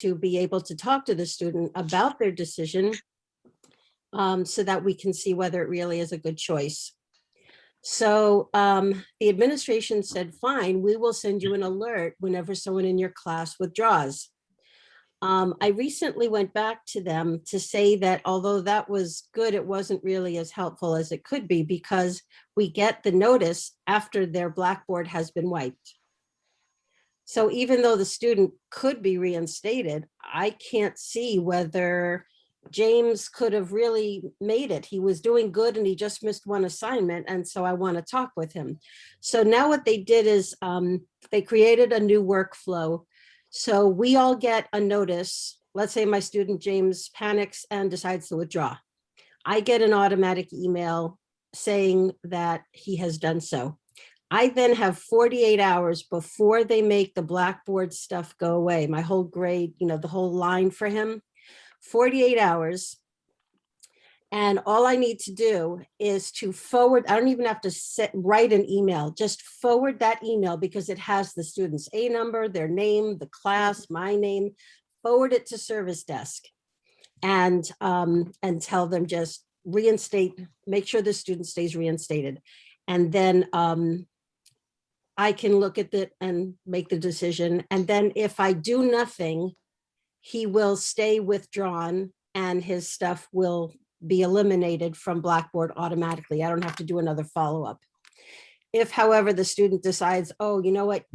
to be able to talk to the student about their decision so that we can see whether it really is a good choice. So the administration said, fine, we will send you an alert whenever someone in your class withdraws. I recently went back to them to say that although that was good, it wasn't really as helpful as it could be, because we get the notice after their Blackboard has been wiped. So even though the student could be reinstated, I can't see whether James could have really made it. He was doing good and he just missed one assignment. And so I want to talk with him. So now what they did is they created a new workflow. So we all get a notice. Let's say my student James panics and decides to withdraw. I get an automatic email saying that he has done so. I then have 48 hours before they make the Blackboard stuff go away, my whole grade, you know, the whole line for him, 48 hours. And all I need to do is to forward, I don't even have to write an email, just forward that email because it has the student's A number, their name, the class, my name, forward it to service desk and tell them just reinstate, make sure the student stays reinstated. And then I can look at it and make the decision. And then if I do nothing, he will stay withdrawn and his stuff will be eliminated from Blackboard automatically. I don't have to do another follow-up. If, however, the student decides, oh, you know what,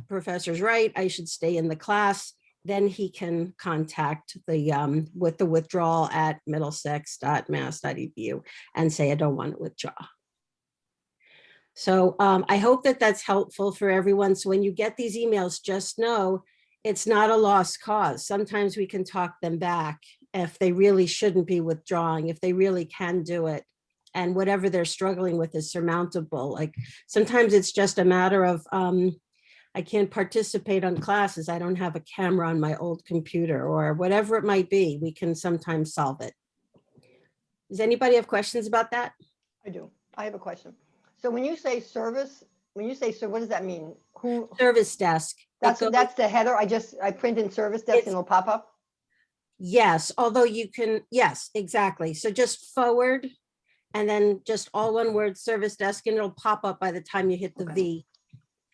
professor's right, I should stay in the class, then he can contact the with the withdrawal at middlesex.mass.edu and say, I don't want to withdraw. So I hope that that's helpful for everyone. So when you get these emails, just know it's not a lost cause. Sometimes we can talk them back if they really shouldn't be withdrawing, if they really can do it. And whatever they're struggling with is surmountable. Like sometimes it's just a matter of, I can't participate on classes. I don't have a camera on my old computer or whatever it might be. We can sometimes solve it. Does anybody have questions about that? I do. I have a question. So when you say service, what does that mean? Who? Service desk. That's the header. I print in service desk and it'll pop up. Yes, although you can, yes, exactly. So just forward and then just all one word service desk and it'll pop up by the time you hit the V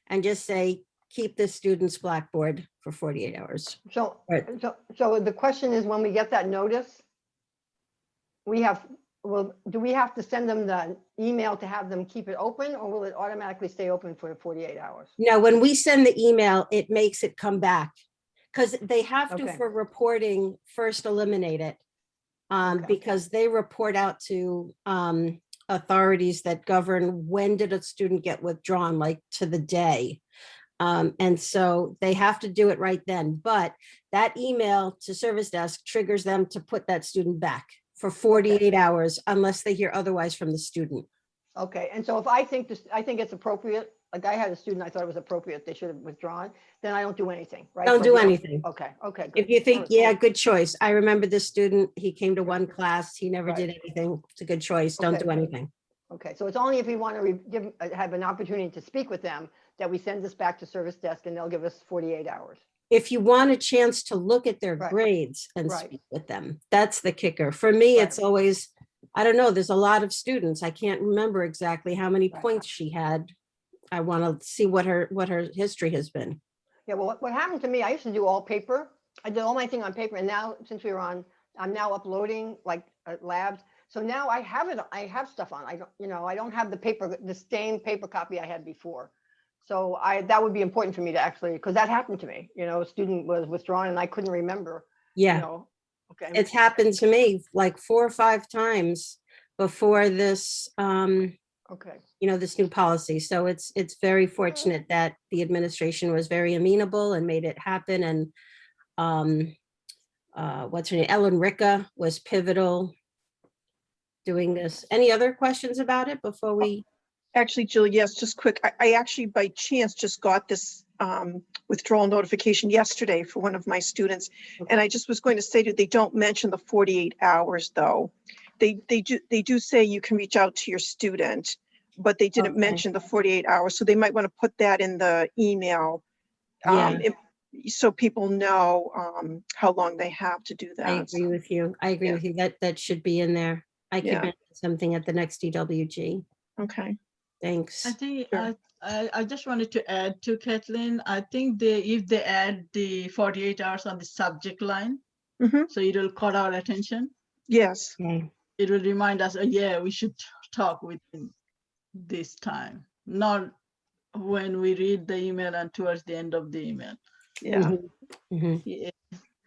and just say, keep this student's Blackboard for 48 hours. So the question is, when we get that notice, do we have to send them the email to have them keep it open, or will it automatically stay open for 48 hours? No, when we send the email, it makes it come back because they have to, for reporting, first eliminate it because they report out to authorities that govern when did a student get withdrawn, like to the day. And so they have to do it right then. But that email to service desk triggers them to put that student back for 48 hours unless they hear otherwise from the student. Okay, and so if I think it's appropriate, like I had a student, I thought it was appropriate, they should have withdrawn, then I don't do anything, right? Don't do anything. Okay, good. If you think, yeah, good choice. I remember this student, he came to one class, he never did anything. It's a good choice. Don't do anything. Okay, so it's only if we want to have an opportunity to speak with them that we send this back to service desk and they'll give us 48 hours. If you want a chance to look at their grades and speak with them, that's the kicker. For me, it's always, I don't know, there's a lot of students. I can't remember exactly how many points she had. I want to see what her history has been. Yeah, well, what happened to me, I used to do all paper. I did all my thing on paper, and now since I'm now uploading like labs. So now I have it. I have stuff on. I don't have the same paper copy I had before. So that would be important for me to actually, because that happened to me. A student was withdrawn and I couldn't remember. Yeah. Okay. It's happened to me like 4 or 5 times before this. This new policy. So it's very fortunate that the administration was very amenable and made it happen. And what's her name? Ellen Ricca was pivotal doing this. Any other questions about it before we? Actually, Jill, yes, just quick. I actually, by chance, just got this withdrawal notification yesterday for one of my students. And I just was going to say that they don't mention the 48 hours, though. They do say you can reach out to your student, but they didn't mention the 48 hours. So they might want to put that in the email. so people know how long they have to do I that. agree with you. I agree Yeah. with you. That should be in there. I can Yeah. mention something at the next DWG. Okay. I Thanks. think Sure. I just wanted to add to Kathleen. I think if they add the 48 hours on the subject line, Hmm. so it will caught our attention. Yes. Okay. It will remind us, oh, yeah, we should talk within this time, not when we read the email and towards the end of the email. Yeah. Mhm, mhm. Yeah.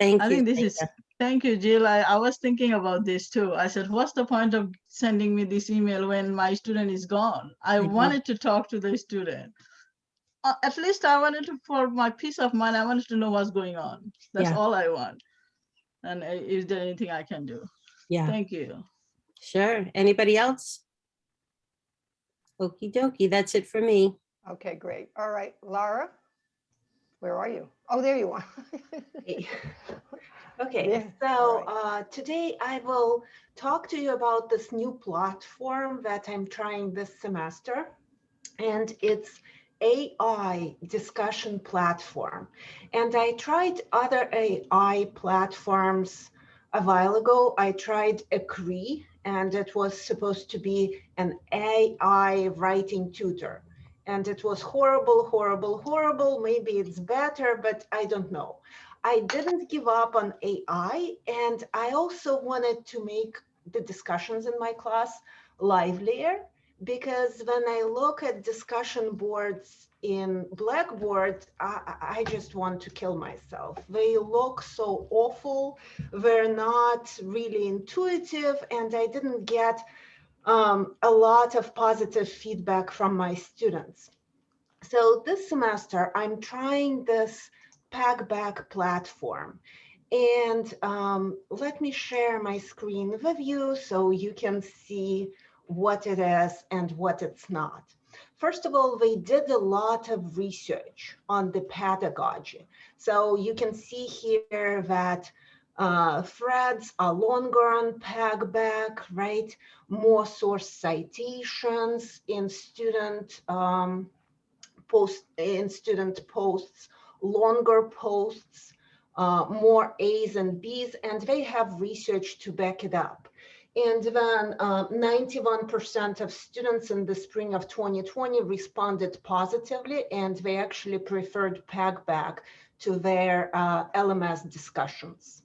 Thank I you. think this Thank is, you. thank you, Jill. I was thinking about this too. I said, what's the point of sending me this email when my student is gone? I know. wanted to talk to the student. At least I wanted to, for my peace of mind, I wanted to know what's going on. That's Yeah. all I want. And is there anything I can do? Yeah, Thank you. sure. Anybody else? Okey dokey. That's it for me. Okay, great. All right, Laura, where are you? Oh, there you are. Okay, There, so all right. today I will talk to you about this new platform that I'm trying this semester, and it's AI discussion platform. And I tried other AI platforms a while ago. I tried Acree, and it was supposed to be an AI writing tutor. And it was horrible, horrible, horrible. Maybe it's better, but I don't know. I didn't give up on AI, and I also wanted to make the discussions in my class livelier, because when I look at discussion boards in Blackboard, I just want to kill myself. They look so awful. They're not really intuitive, and I didn't get a lot of positive feedback from my students. So this semester, I'm trying this Packback platform. And let me share my screen with you so you can see what it is and what it's not. First of all, they did a lot of research on the pedagogy. So you can see here that threads are longer on Packback, right? More source citations in student posts, longer posts, more A's and B's, and they have research to back it up. And then 91% of students in the spring of 2020 responded positively, and they actually preferred Packback to their LMS discussions.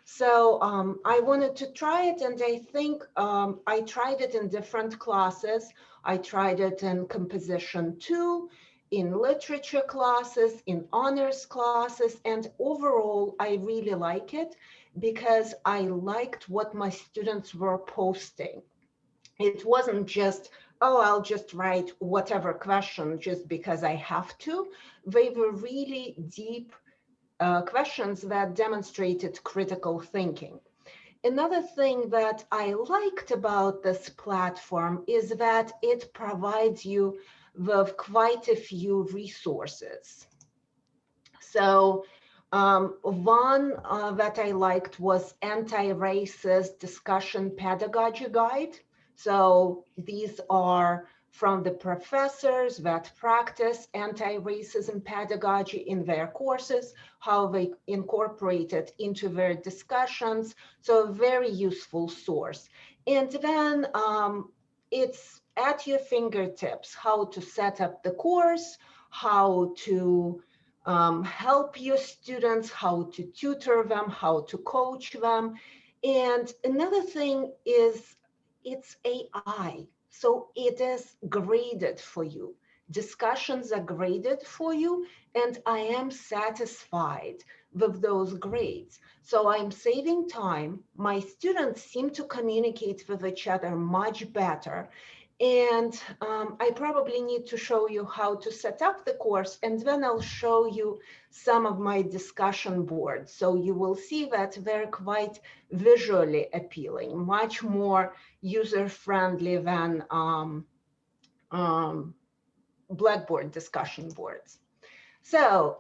So I wanted to try it, and I think I tried it in different classes. I tried it in Composition 2, in literature classes, in honors classes, and overall, I really like it because I liked what my students were posting. It wasn't just, oh, I'll just write whatever question just because I have to. They were really deep questions that demonstrated critical thinking. Another thing that I liked about this platform is that it provides you with quite a few resources. So one that I liked was Anti-Racist Discussion Pedagogy Guide. So these are from the professors that practice anti-racism pedagogy in their courses, how they incorporate it into their discussions. So a very useful source. And then it's at your fingertips how to set up the course, how to help your students, how to tutor them, how to coach them. And another thing is it's AI. So it is graded for you. Discussions are graded for you, and I am satisfied with those grades. So I'm saving time. My students seem to communicate with each other much better. And I probably need to show you how to set up the course, and then I'll show you some of my discussion boards. So you will see that they're quite visually appealing, much more user-friendly than Blackboard discussion boards. So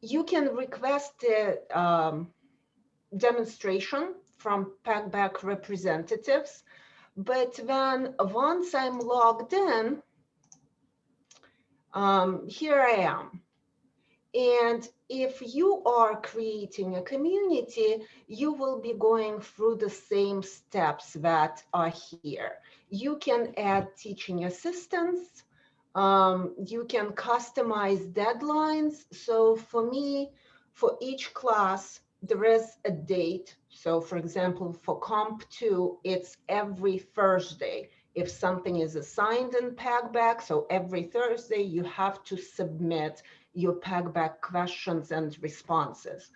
you can request a demonstration from Packback representatives. But then once I'm logged in, here I am. And if you are creating a community, you will be going through the same steps that are here. You can add teaching assistants. You can customize deadlines. So for me, for each class, there is a date. So for example, for Comp 2, it's every Thursday. If something is assigned in Packback, so every Thursday, you have to submit your Packback questions and responses.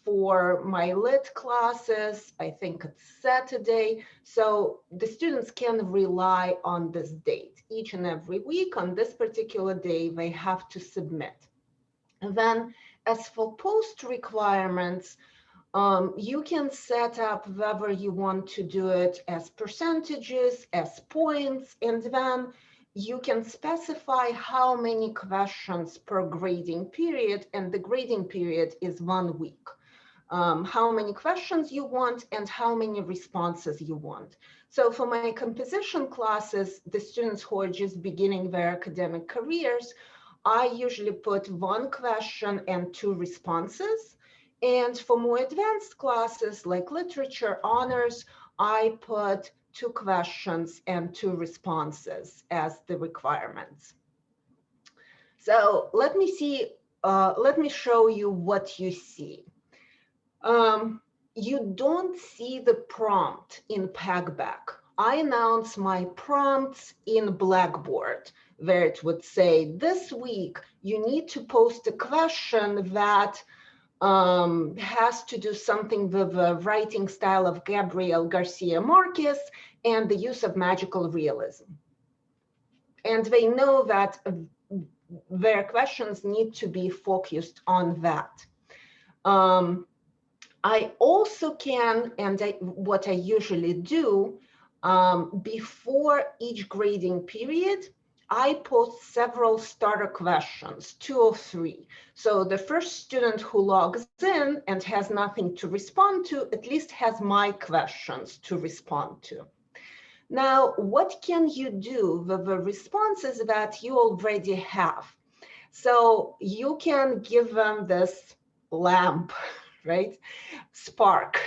For my lit classes, I think it's Saturday. So the students can rely on this date. Each and every week on this particular day, they have to submit. And then as for post requirements, you can set up whether you want to do it as percentages, as points, and then you can specify how many questions per grading period, and the grading period is 1 week. How many questions you want and how many responses you want. So for my composition classes, the students who are just beginning their academic careers, I usually put 1 question and 2 responses. And for more advanced classes like literature honors, I put 2 questions and 2 responses as the requirements. So let me show you what you see. You don't see the prompt in Packback. I announce my prompts in Blackboard, where it would say, this week, you need to post a question that has to do something with the writing style of Gabriel Garcia Marquez and the use of magical realism. And they know that their questions need to be focused on that. I also can, and what I usually do, before each grading period, I post several starter questions, 2 or 3. So the first student who logs in and has nothing to respond to, at least has my questions to respond to. Now, what can you do with the responses that you already have? So you can give them this lamp, right? Spark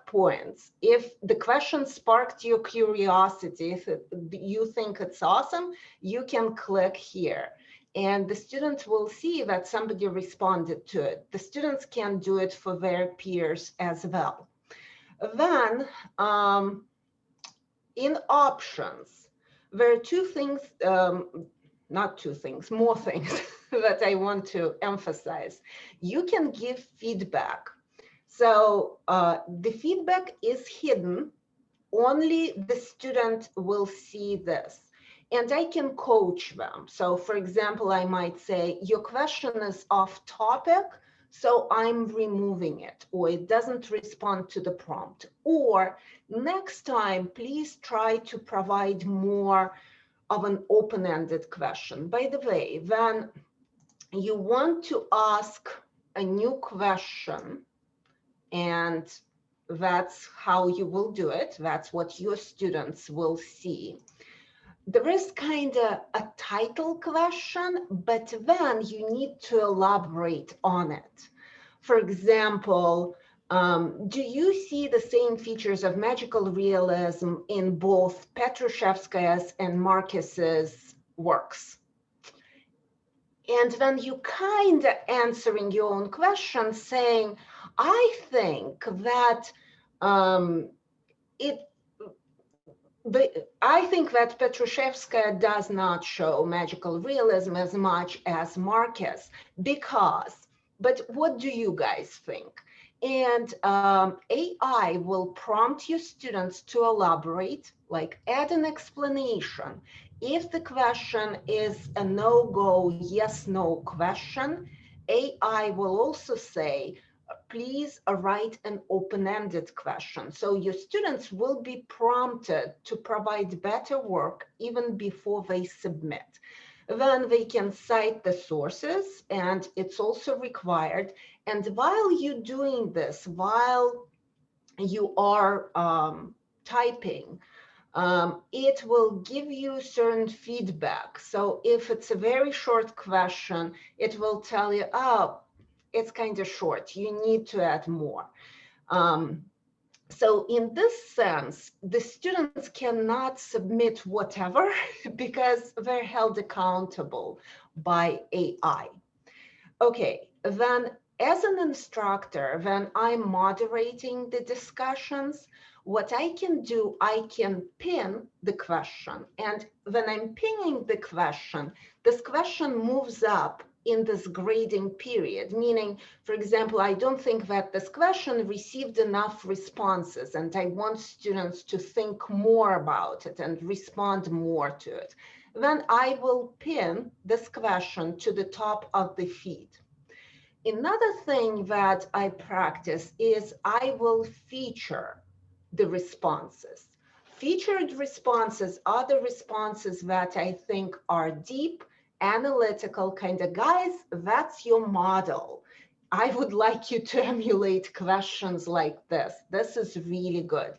points. If the question sparked your curiosity, if you think it's awesome, you can click here and the students will see that somebody responded to it. The students can do it for their peers as well. Then in options, there are 2 things, not 2 things, more things that I want to emphasize. You can give feedback. So the feedback is hidden. Only the student will see this. And I can coach them. So for example, I might say, your question is off topic, so I'm removing it, or it doesn't respond to the prompt. Or next time, please try to provide more of an open-ended question. By the way, when you want to ask a new question, and that's how you will do it, that's what your students will see. There is kind of a title question, but then you need to elaborate on it. For example, do you see the same features of magical realism in both Petrushevskaya's and Marquez's works? And then you kind of answering your own question saying, I think that I think that Petrushevskaya does not show magical realism as much as Marquez because, but what do you guys think? And AI will prompt your students to elaborate, like add an explanation. If the question is a no-go, yes-no question, AI will also say, please write an open-ended question. So your students will be prompted to provide better work even before they submit. Then they can cite the sources, and it's also required. And while you're doing this, while you are typing, it will give you certain feedback. So if it's a very short question, it will tell you, oh, it's kind of short, you need to add more. So in this sense, the students cannot submit whatever because they're held accountable by AI. Okay, then as an instructor, when I'm moderating the discussions, what I can do, I can pin the question. And when I'm pinning the question, this question moves up in this grading period, meaning, for example, I don't think that this question received enough responses and I want students to think more about it and respond more to it. Then I will pin this question to the top of the feed. Another thing that I practice is I will feature the responses. Featured responses are the responses that I think are deep, analytical, kind of, guys, that's your model. I would like you to emulate questions like this. This is really good.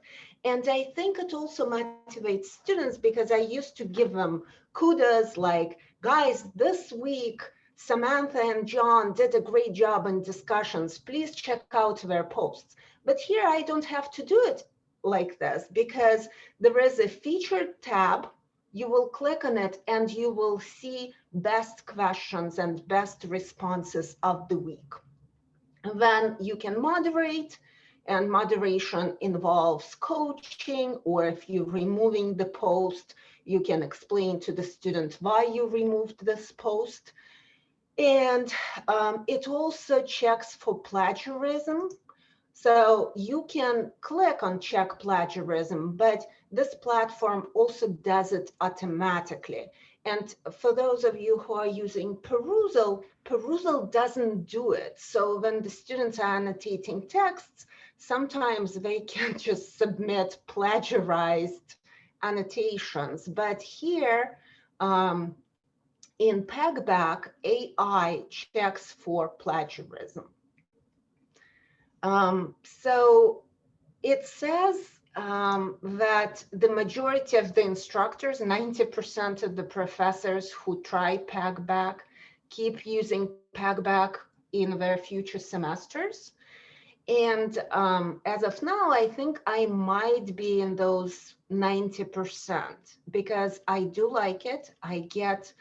And I think it also motivates students because I used to give them kudos like, guys, this week, Samantha and John did a great job in discussions. Please check out their posts. But here I don't have to do it like this because there is a featured tab. You will click on it and you will see best questions and best responses of the week. And then you can moderate, and moderation involves coaching, or if you're removing the post, you can explain to the student why you removed this post. And it also checks for plagiarism. So you can click on check plagiarism, but this platform also does it automatically. And for those of you who are using Perusal, Perusal doesn't do it. So when the students are annotating texts, sometimes they can just submit plagiarized annotations. But here, in Packback, AI checks for plagiarism. So it says that the majority of the instructors, 90% of the professors who try Packback keep using Packback in their future semesters. And as of now, I think I might be in those 90% because I do like it. I get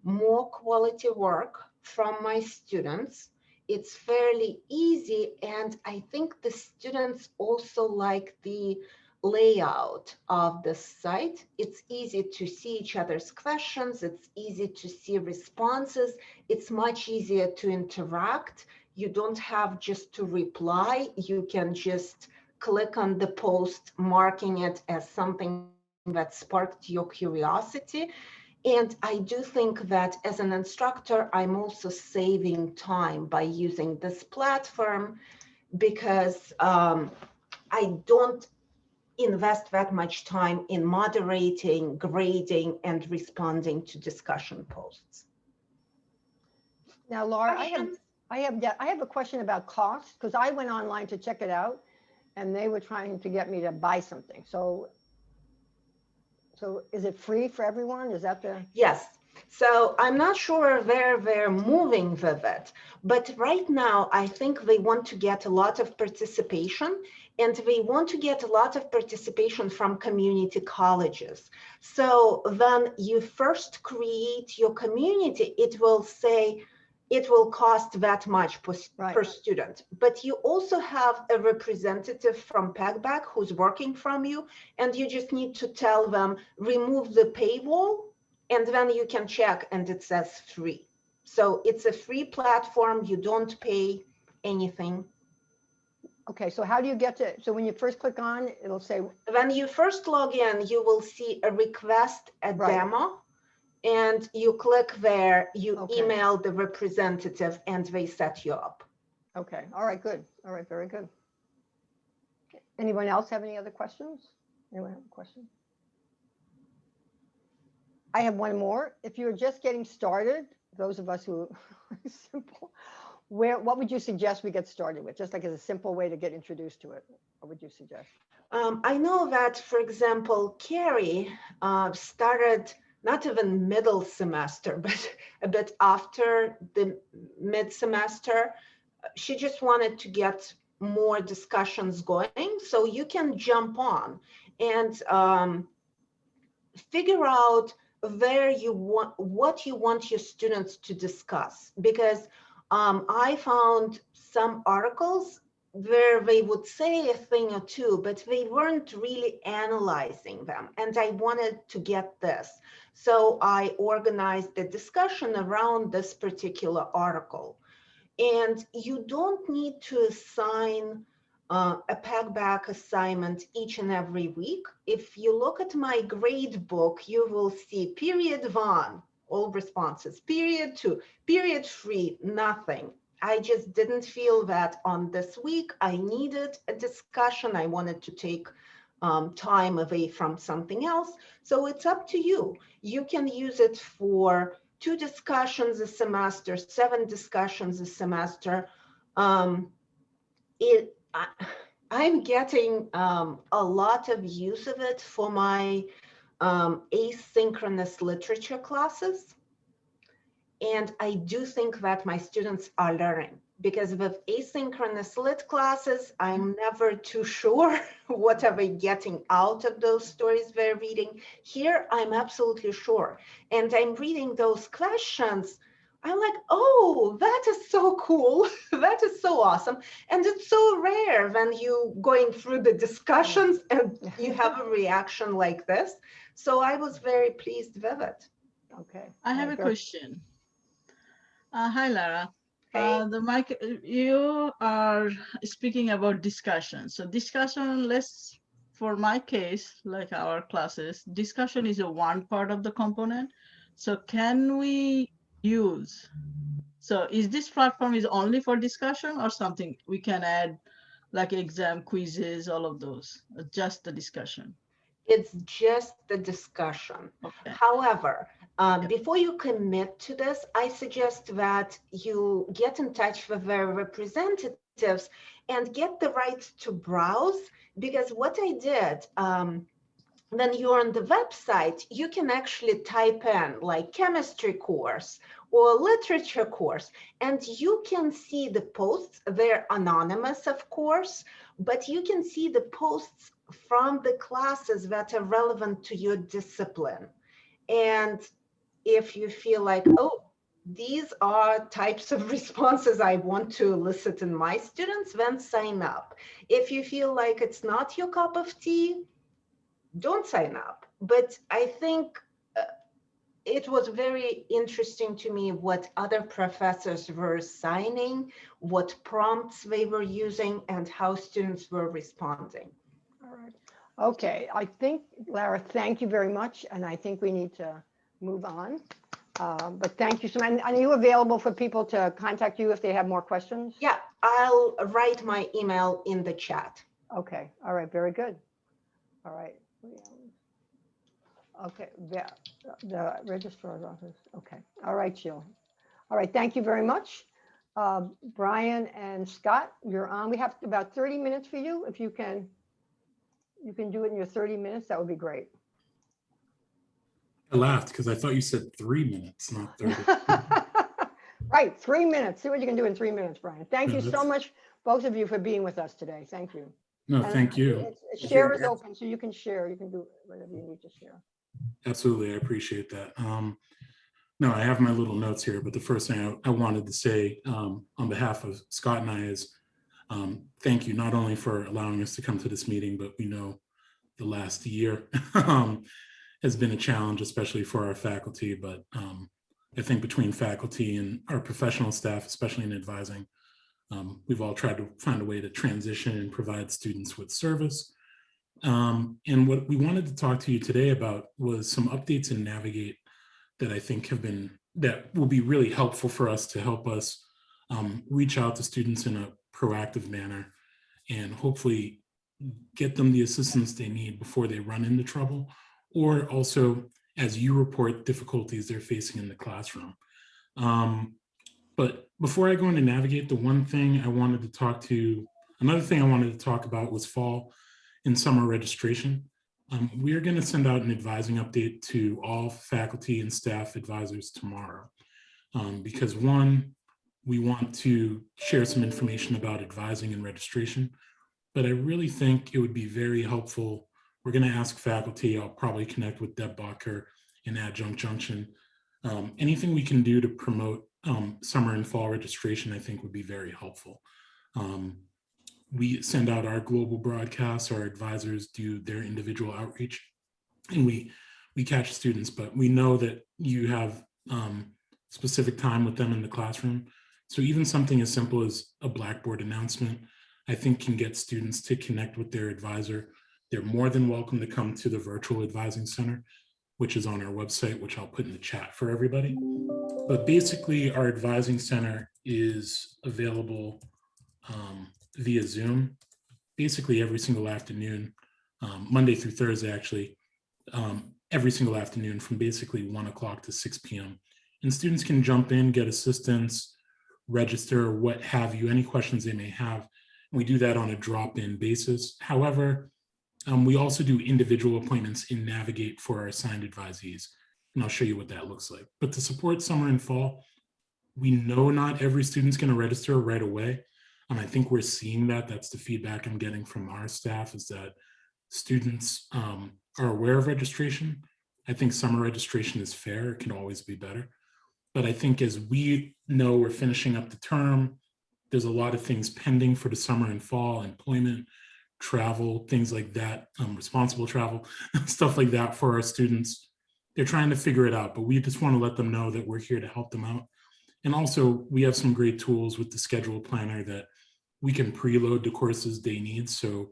more quality work from my students. It's fairly easy, and I think the students also like the layout of the site. It's easy to see each other's questions. It's easy to see responses. It's much easier to interact. You don't have just to reply. You can just click on the post, marking it as something that sparked your curiosity. And I do think that as an instructor, I'm also saving time by using this platform because I don't invest that much time in moderating, grading, and responding to discussion posts. Now, Laura, I have a question about cost because I went online to check it out and they were trying to get me to buy something. So is it free for everyone? Is that the? Yes. So I'm not sure where they're moving with it, but right now I think they want to get a lot of participation, and they want to get a lot of participation from community colleges. So when you first create your community, it will say, it will cost that much per student, but you also have a representative from Packback who's working from you, and you just need to tell them, remove the paywall, and then you can check and it says free. So it's a free platform, you don't pay anything. Okay, so how do you get to, so when you first click on, it'll say. When you first log in, you will see a request, a demo. And you click there, you email the representative and they set you up. Okay, all right, good. All right, very good. Anyone else have any other questions? Anyone have a question? I have one more. If you're just getting started, those of us who are simple, what would you suggest we get started with? Just like as a simple way to get introduced to it. What would you suggest? I know that, for example, Carrie started not even middle semester, but a bit after the mid semester. She just wanted to get more discussions going. So you can jump on and figure out where you want, what you want your students to discuss. Because I found some articles where they would say a thing or two, but they weren't really analyzing them. And I wanted to get this. So I organized the discussion around this particular article. And you don't need to assign a Packback assignment each and every week. If you look at my grade book, you will see period 1, all responses, period 2, period 3, nothing. I just didn't feel that on this week I needed a discussion. I wanted to take time away from something else. So it's up to you. You can use it for 2 discussions a semester, 7 discussions a semester. I'm getting a lot of use of it for my asynchronous literature classes. And I do think that my students are learning, because with asynchronous lit classes, I'm never too sure what are they getting out of those stories they're reading. Here, I'm absolutely sure. And I'm reading those questions. I'm like, oh, that is so cool. That is so awesome. And it's so rare when you going through the discussions and you have a reaction like this. So I was very pleased with it. Okay. I have a question. Hi, Lara. Hey. The mic, you are speaking about discussion. So discussion, for my case, like our classes, discussion is a one part of the component. So can we use, so is this platform is only for discussion or something we can add like exam quizzes, all of those, just the discussion? It's just the discussion. Okay. However, before you commit to this, I suggest that you get in touch with their representatives and get the right to browse, because what I did, when you're on the website, you can actually type in like chemistry course or literature course, and you can see the posts. They're anonymous, of course, but you can see the posts from the classes that are relevant to your discipline. And if you feel like, oh, these are types of responses I want to elicit in my students, then sign up. If you feel like it's not your cup of tea, don't sign up. But I think it was very interesting to me what other professors were signing, what prompts they were using, and how students were responding. All right. Okay. I think, Lara, thank you very much. And I think we need to move on. But thank you so much. Are you available for people to contact you if they have more questions? Yeah, I'll write my email in the chat. Okay. All right. Very good. All right. Okay. The registrar's office. Okay. All right, Jill. All right. Thank you very much. Brian and Scott, you're on. We have about 30 minutes for you. If you can do it in your 30 minutes, that would be great. I laughed because I thought you said 3 minutes, not 30. Right, 3 minutes. See what you can do in 3 minutes, Brian. Thank No, you so that's- much, both of you, for being with us today. Thank you. No, And thank you. Share is open, so you can share. You can do whatever you need to share. Absolutely, I appreciate that. No, I have my little notes here, but the first thing I wanted to say on behalf of Scott and I is thank you not only for allowing us to come to this meeting, but we know the last year has been a challenge, especially for our faculty. But I think between faculty and our professional staff, especially in advising, we've all tried to find a way to transition and provide students with service. And what we wanted to talk to you today about was some updates in Navigate that I think that will be really helpful for us to help us reach out to students in a proactive manner and hopefully get them the assistance they need before they run into trouble, or also as you report difficulties they're facing in the classroom. But before I go into Navigate, another thing I wanted to talk about was fall and summer registration. We are going to send out an advising update to all faculty and staff advisors tomorrow. Because one, we want to share some information about advising and registration, but I really think it would be very helpful. We're going to ask faculty, I'll probably connect with Deb Bacher in Adjunct Junction. Anything we can do to promote summer and fall registration, I think would be very helpful. We send out our global broadcasts, our advisors do their individual outreach, and we catch students, but we know that you have specific time with them in the classroom. So even something as simple as a Blackboard announcement, I think can get students to connect with their advisor. They're more than welcome to come to the virtual advising center, which is on our website, which I'll put in the chat for everybody. But basically our advising center is available via Zoom, basically every single afternoon, Monday through Thursday, actually, every single afternoon from basically 1 o'clock to 6 p.m. And students can jump in, get assistance, register, what have you, any questions they may have. We do that on a drop-in basis. However, we also do individual appointments in Navigate for our assigned advisees. And I'll show you what that looks like. But to support summer and fall, we know not every student's going to register right away. And I think we're seeing that. That's the feedback I'm getting from our staff, is that students are aware of registration. I think summer registration is fair. It can always be better. But I think as we know we're finishing up the term, there's a lot of things pending for the summer and fall, employment, travel, things like that, responsible travel, stuff like that for our students. They're trying to figure it out, but we just want to let them know that we're here to help them out. And also we have some great tools with the schedule planner that we can preload the courses they need. So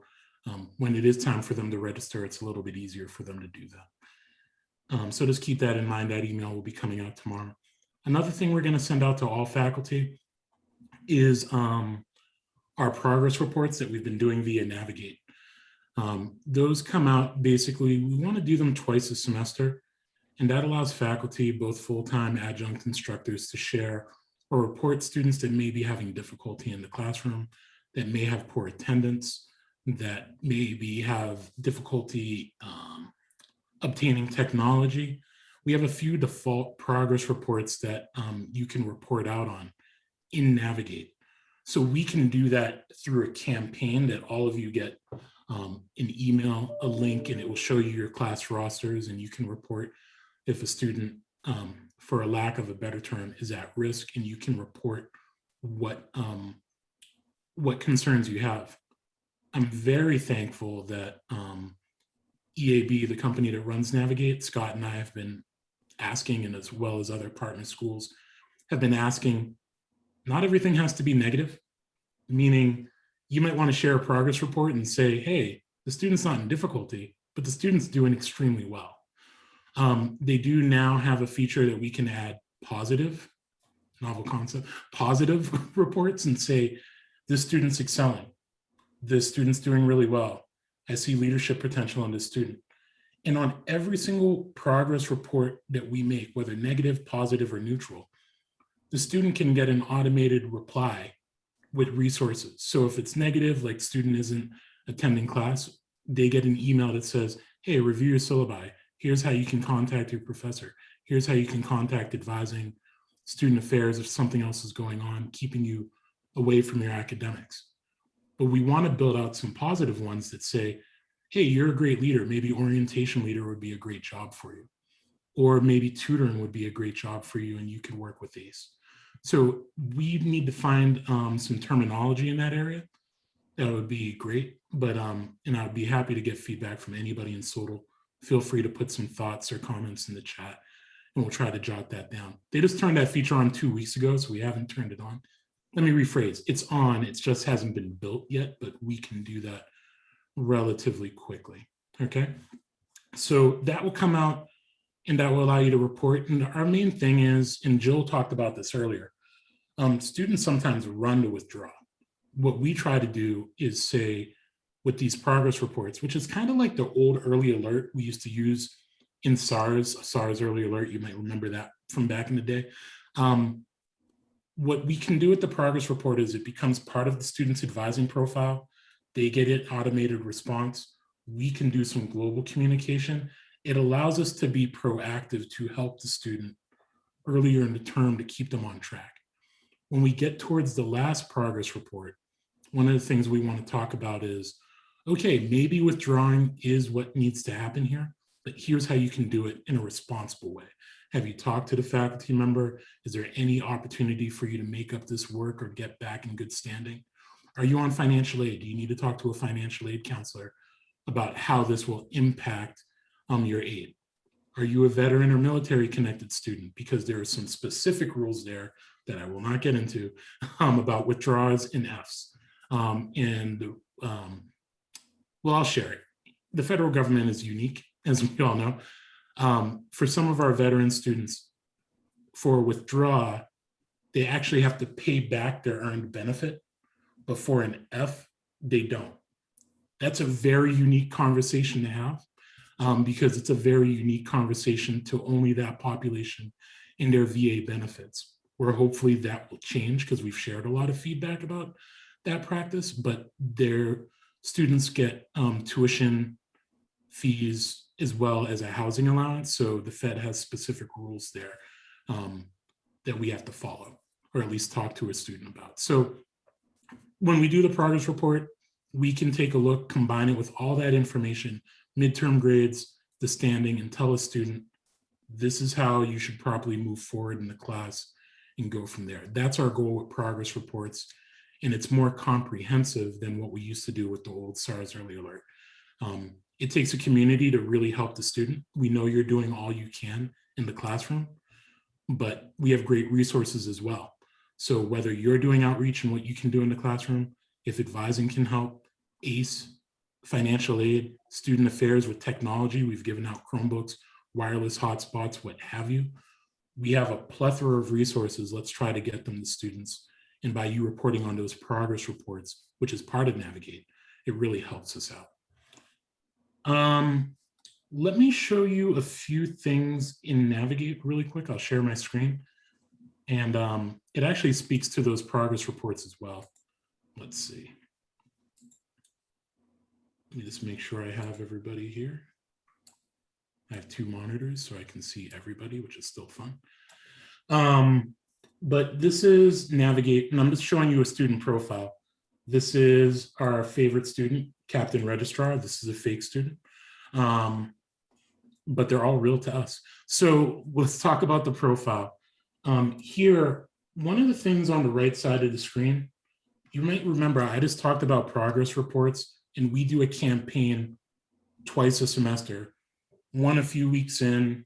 when it is time for them to register, it's a little bit easier for them to do that. So just keep that in mind. That email will be coming out tomorrow. Another thing we're going to send out to all faculty is our progress reports that we've been doing via Navigate. Those come out, basically, we want to do them twice a semester, and that allows faculty, both full-time adjunct instructors, to share or report students that may be having difficulty in the classroom, that may have poor attendance, that maybe have difficulty obtaining technology. We have a few default progress reports that you can report out on in Navigate. So we can do that through a campaign that all of you get an email, a link, and it will show you your class rosters, and you can report if a student, for a lack of a better term, is at risk, and you can report what concerns you have. I'm very thankful that EAB, the company that runs Navigate, Scott and I have been asking, and as well as other partner schools have been asking, not everything has to be negative, meaning you might want to share a progress report and say, hey, the student's not in difficulty, but the student's doing extremely well. They do now have a feature that we can add positive, novel concept, positive reports and say, this student's excelling. This student's doing really well. I see leadership potential in this student. And on every single progress report that we make, whether negative, positive, or neutral, the student can get an automated reply with resources. So if it's negative, like student isn't attending class, they get an email that says, hey, review your syllabi. Here's how you can contact your professor. Here's how you can contact advising, student affairs if something else is going on, keeping you away from your academics. But we want to build out some positive ones that say, hey, you're a great leader. Maybe orientation leader would be a great job for you. Or maybe tutoring would be a great job for you and you can work with these. So we need to find some terminology in that area. That would be great. But, and I'd be happy to get feedback from anybody in SoTL. Feel free to put some thoughts or comments in the chat and we'll try to jot that down. They just turned that feature on 2 weeks ago, so we haven't turned it on. Let me rephrase, it's on, it just hasn't been built yet, but we can do that relatively quickly, okay? So that will come out and that will allow you to report. And our main thing is, and Jill talked about this earlier, students sometimes run to withdraw. What we try to do is say, with these progress reports, which is kind of like the old early alert we used to use in SARS early alert, you might remember that from back in the day. what we can do with the progress report is it becomes part of the student's advising profile. They get an automated response. We can do some global communication. It allows us to be proactive to help the student earlier in the term to keep them on track. When we get towards the last progress report, one of the things we want to talk about is, okay, maybe withdrawing is what needs to happen here, but here's how you can do it in a responsible way. Have you talked to the faculty member? Is there any opportunity for you to make up this work or get back in good standing? Are you on financial aid? Do you need to talk to a financial aid counselor about how this will impact your aid? Are you a veteran or military connected student? Because there are some specific rules there that I will not get into about withdrawals and Fs. Well, I'll share it. The federal government is unique, as we all know. For some of our veteran students, for withdraw, they actually have to pay back their earned benefit, but for an F, they don't. That's a very unique conversation to have because it's a very unique conversation to only that population in their VA benefits, where hopefully that will change because we've shared a lot of feedback about that practice, but their students get tuition fees as well as a housing allowance. So the Fed has specific rules there that we have to follow, or at least talk to a student about. So when we do the progress report, we can take a look, combine it with all that information, midterm grades, the standing, and tell a student, this is how you should properly move forward in the class and go from there. That's our goal with progress reports. And it's more comprehensive than what we used to do with the old SARS early alert. It takes a community to really help the student. We know you're doing all you can in the classroom, but we have great resources as well. So whether you're doing outreach and what you can do in the classroom, if advising can help, ACE, financial aid, student affairs with technology, we've given out Chromebooks, wireless hotspots, what have you. We have a plethora of resources. Let's try to get them to students. And by you reporting on those progress reports, which is part of Navigate, it really helps us out. Let me show you a few things in Navigate really quick. I'll share my screen. And it actually speaks to those progress reports as well. Let's see. Let me just make sure I have everybody here. I have two monitors so I can see everybody, which is still fun. But this is Navigate, and I'm just showing you a student profile. This is our favorite student, Captain Registrar. This is a fake student, but they're all real to us. So let's talk about the profile. Here, one of the things on the right side of the screen, you might remember I just talked about progress reports, and we do a campaign twice a semester, one a few weeks in,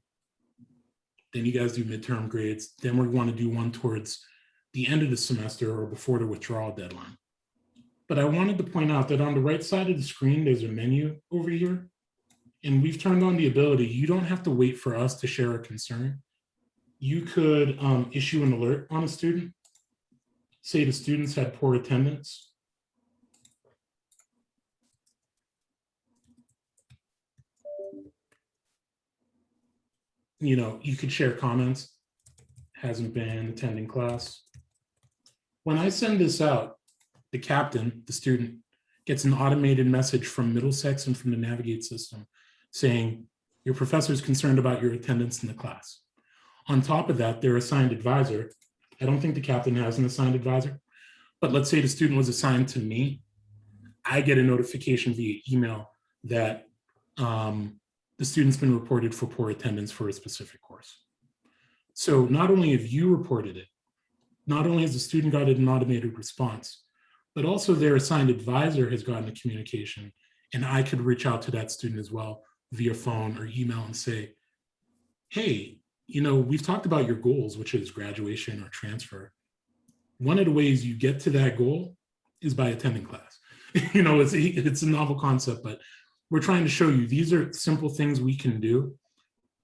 then you guys do midterm grades. Then we want to do one towards the end of the semester or before the withdrawal deadline. But I wanted to point out that on the right side of the screen, there's a menu over here. And we've turned on the ability, you don't have to wait for us to share a concern. You could issue an alert on a student. Say the students had poor attendance. You know, you could share comments, hasn't been attending class. When I send this out, the captain, the student, gets an automated message from Middlesex and from the Navigate system saying, your professor is concerned about your attendance in the class. On top of that, their assigned advisor, I don't think the captain has an assigned advisor, but let's say the student was assigned to me, I get a notification via email that the student's been reported for poor attendance for a specific course. So not only have you reported it, not only has the student gotten an automated response, but also their assigned advisor has gotten a communication, and I could reach out to that student as well via phone or email and say, hey, you know, we've talked about your goals, which is graduation or transfer. One of the ways you get to that goal is by attending class. You know, it's a novel concept, but we're trying to show you these are simple things we can do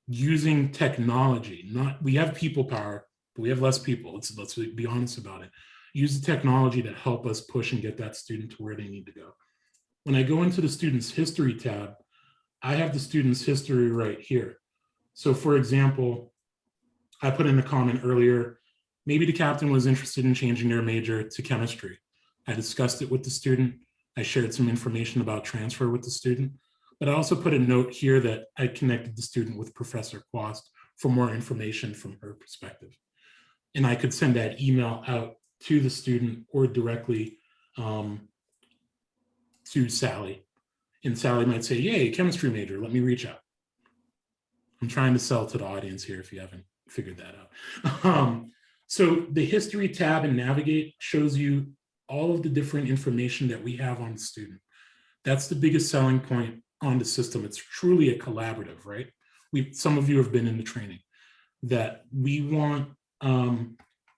using technology. We have people power, but we have less people. Let's be honest about it. Use the technology to help us push and get that student to where they need to go. When I go into the student's history tab, I have the student's history right here. So for example, I put in a comment earlier Maybe the captain was interested in changing their major to chemistry. I discussed it with the student. I shared some information about transfer with the student, but I also put a note here that I connected the student with Professor Quast for more information from her perspective. And I could send that email out to the student or directly to Sally. And Sally might say, yay, chemistry major, let me reach out. I'm trying to sell to the audience here if you haven't figured that out. So the history tab in Navigate shows you all of the different information that we have on the student. That's the biggest selling point on the system. It's truly a collaborative, right? Some of you have been in the training that we want a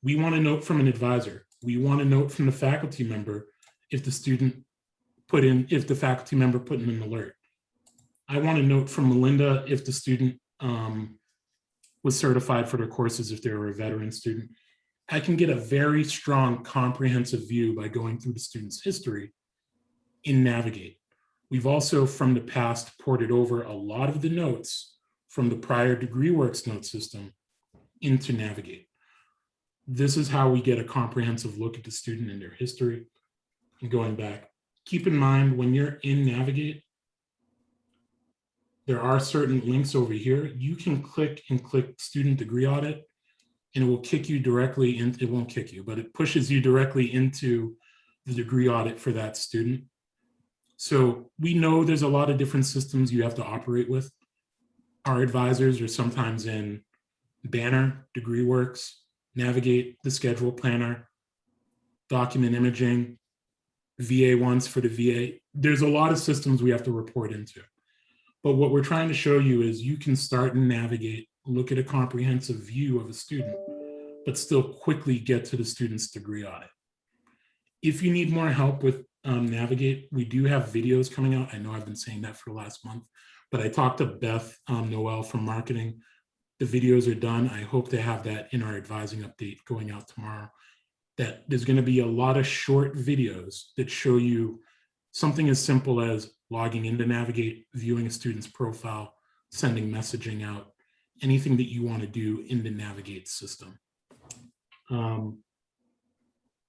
note from an advisor. We want a note from the faculty member if the faculty member put in an alert. I want a note from Melinda if the student was certified for their courses, if they were a veteran student. I can get a very strong comprehensive view by going through the student's history in Navigate. We've also from the past ported over a lot of the notes from the prior DegreeWorks note system into Navigate. This is how we get a comprehensive look at the student and their history. And going back, keep in mind when you're in Navigate, there are certain links over here. You can click student degree audit and it will kick you directly in, it won't kick you, but it pushes you directly into the degree audit for that student. So we know there's a lot of different systems you have to operate with. Our advisors are sometimes in Banner, DegreeWorks, Navigate, the Schedule Planner, Document Imaging, VA ones for the VA. There's a lot of systems we have to report into. But what we're trying to show you is you can start and Navigate, look at a comprehensive view of a student, but still quickly get to the student's degree audit. If you need more help with Navigate, we do have videos coming out. I know I've been saying that for the last month, but I talked to Beth Noel from marketing. The videos are done. I hope to have that in our advising update going out tomorrow. That there's going to be a lot of short videos that show you something as simple as logging into Navigate, viewing a student's profile, sending messaging out, anything that you want to do in the Navigate system.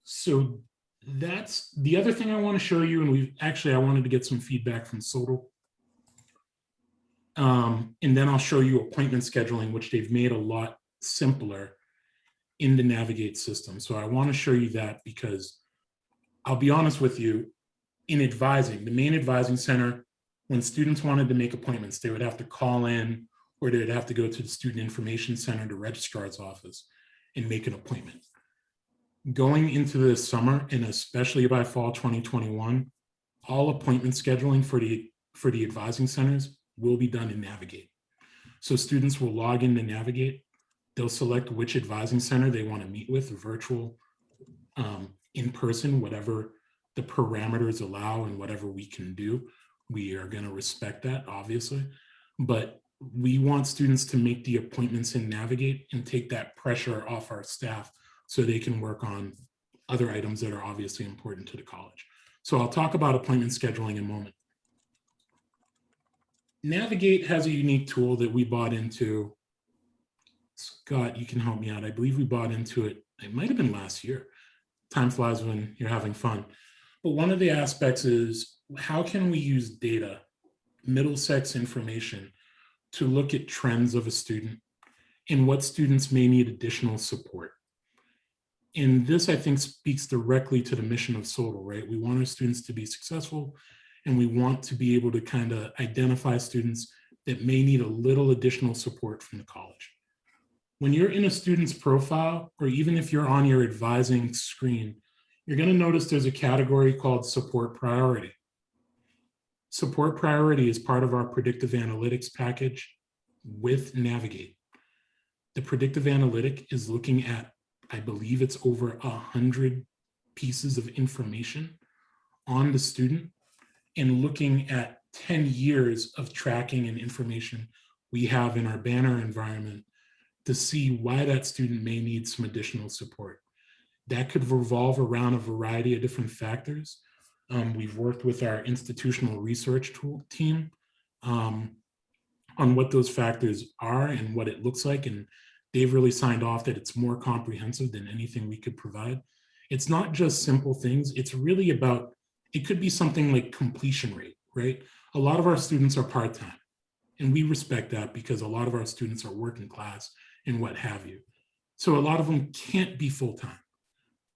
So that's the other thing I want to show you. And I wanted to get some feedback from SoTL. And then I'll show you appointment scheduling, which they've made a lot simpler in the Navigate system. So I want to show you that because I'll be honest with you, in advising, the main advising center, when students wanted to make appointments, they would have to call in or they'd have to go to the student information center, the registrar's office, and make an appointment. Going into the summer, and especially by fall 2021, all appointment scheduling for the advising centers will be done in Navigate. So students will log into Navigate, they'll select which advising center they want to meet with, virtual, in person, whatever the parameters allow and whatever we can do. We are going to respect that, obviously, but we want students to make the appointments in Navigate and take that pressure off our staff so they can work on other items that are obviously important to the college. So I'll talk about appointment scheduling in a moment. Navigate has a unique tool that we bought into. Scott, you can help me out. I believe we bought into it. It might have been last year. Time flies when you're having fun. But one of the aspects is how can we use data, Middlesex information, to look at trends of a student and what students may need additional support. And this, I think, speaks directly to the mission of SoTL, right? We want our students to be successful, and we want to be able to kind of identify students that may need a little additional support from the college. When you're in a student's profile, or even if you're on your advising screen, you're going to notice there's a category called support priority. Support priority is part of our predictive analytics package with Navigate. The predictive analytic is looking at, I believe it's over 100 pieces of information on the student and looking at 10 years of tracking and information we have in our Banner environment to see why that student may need some additional support. That could revolve around a variety of different factors. We've worked with our institutional research team on what those factors are and what it looks like. And they've really signed off that it's more comprehensive than anything we could provide. It's not just simple things. It's really about, it could be something like completion rate, right? A lot of our students are part-time, and we respect that because a lot of our students are working class and what have you. So a lot of them can't be full-time.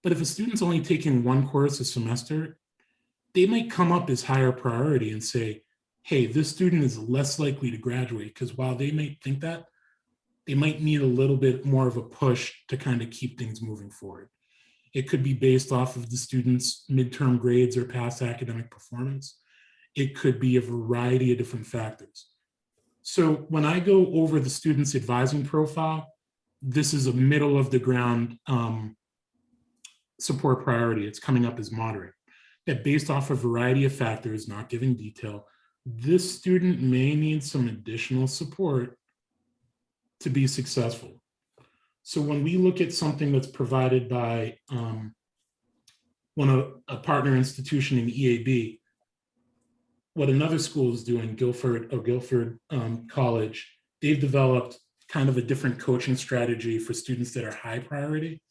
But if a student's only taking one course a semester, they might come up as higher priority and say, hey, this student is less likely to graduate, because while they might think that, they might need a little bit more of a push to kind of keep things moving forward. It could be based off of the student's midterm grades or past academic performance. It could be a variety of different factors. So when I go over the student's advising profile, this is a middle of the ground support priority. It's coming up as moderate. That based off a variety of factors, not giving detail, this student may need some additional support to be successful. So when we look at something that's provided by a partner institution in EAB, what another school is doing, Guilford College, they've developed kind of a different coaching strategy for students that are high priority,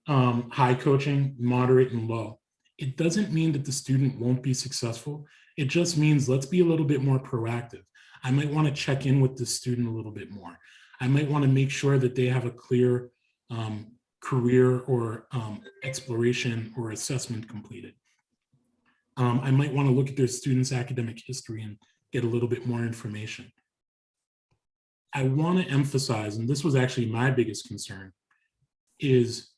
high coaching, moderate, and low. It doesn't mean that the student won't be successful. It just means let's be a little bit more proactive. I might want to check in with the student a little bit more. I might want to make sure that they have a clear career or exploration or assessment completed. I might want to look at their students' academic history and get a little bit more information. I want to emphasize, and this was actually my biggest concern, is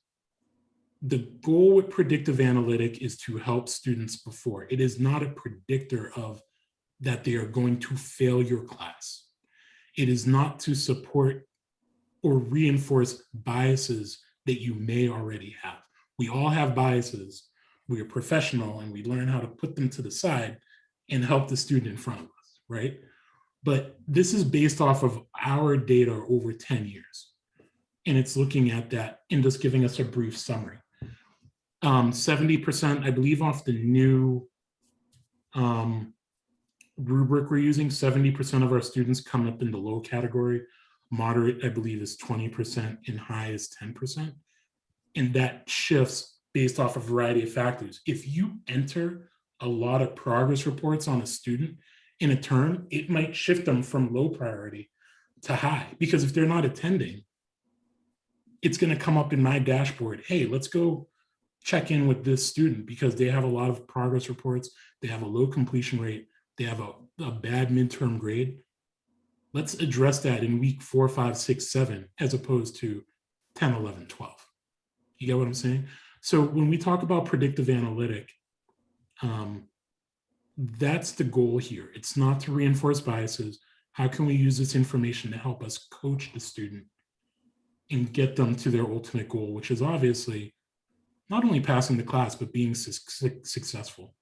the goal with predictive analytic is to help students before. It is not a predictor of that they are going to fail your class. It is not to support or reinforce biases that you may already have. We all have biases. We are professional and we learn how to put them to the side and help the student in front of us, right? But this is based off of our data over 10 years. And it's looking at that and just giving us a brief summary. 70%, I believe, off the new rubric we're using, 70% of our students come up in the low category. Moderate, I believe, is 20%, and high is 10%. And that shifts based off a variety of factors. If you enter a lot of progress reports on a student in a term, it might shift them from low priority to high, because if they're not attending, it's going to come up in my dashboard. Hey, let's go check in with this student because they have a lot of progress reports. They have a low completion rate. They have a bad midterm grade. Let's address that in week 4, 5, 6, 7, as opposed to 10, 11, 12. You get what I'm saying? So when we talk about predictive analytic, that's the goal here. It's not to reinforce biases. How can we use this information to help us coach the student and get them to their ultimate goal, which is obviously not only passing the class, but being successful.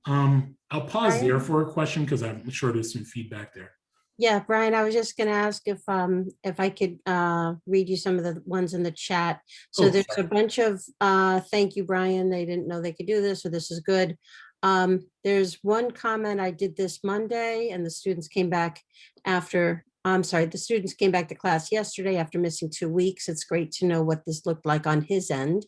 I'll pause there for a question because I'm sure there's some feedback there. Yeah, Brian, I was just going to ask if I could read you some of the ones in the chat. So there's a bunch of thank you, Brian. They didn't know they could do this, or this is good. There's one comment, I did this Monday, and the students came back after, the students came back to class yesterday after missing 2 weeks. It's great to know what this looked like on his end.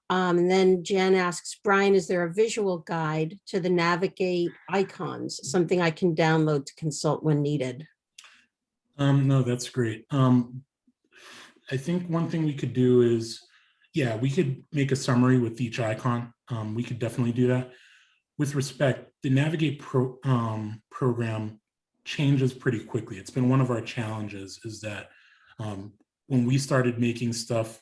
And then Jen asks, Brian, is there a visual guide to the navigate icons, something I can download to consult when needed? No, that's great. I think one thing we could do is, yeah, we could make a summary with each icon. We could definitely do that. With respect, the Navigate program changes pretty quickly. It's been one of our challenges is that when we started making stuff,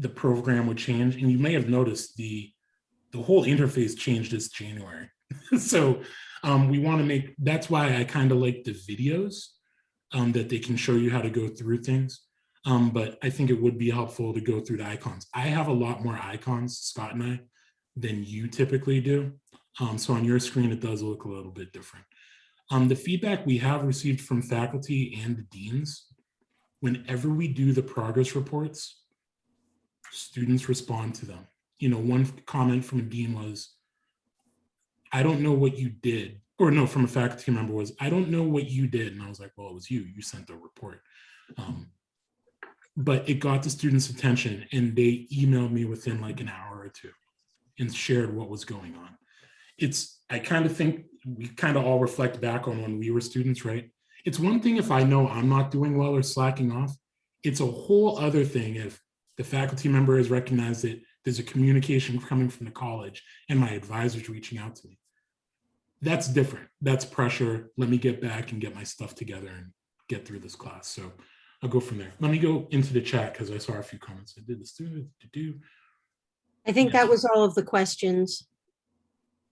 the program would change, and you may have noticed the whole interface changed this January. So we want to make, that's why I kind of like the videos that they can show you how to go through things. But I think it would be helpful to go through the icons. I have a lot more icons, Scott and I, than you typically do. So on your screen, it does look a little bit different. The feedback we have received from faculty and the deans, whenever we do the progress reports, students respond to them. You know, one comment from a dean was, I don't know what you did, or no, from a faculty member was, I don't know what you did. And I was like, well, it was you, you sent the report. But it got the students' attention and they emailed me within like an hour or two and shared what was going on. I kind of think we kind of all reflect back on when we were students, right? It's one thing if I know I'm not doing well or slacking off. It's a whole other thing if the faculty member has recognized that there's a communication coming from the college and my advisor's reaching out to me. That's different. That's pressure. Let me get back and get my stuff together and get through this class. So I'll go from there. Let me go into the chat because I saw a few comments. I did the student do. I think that was all of the questions.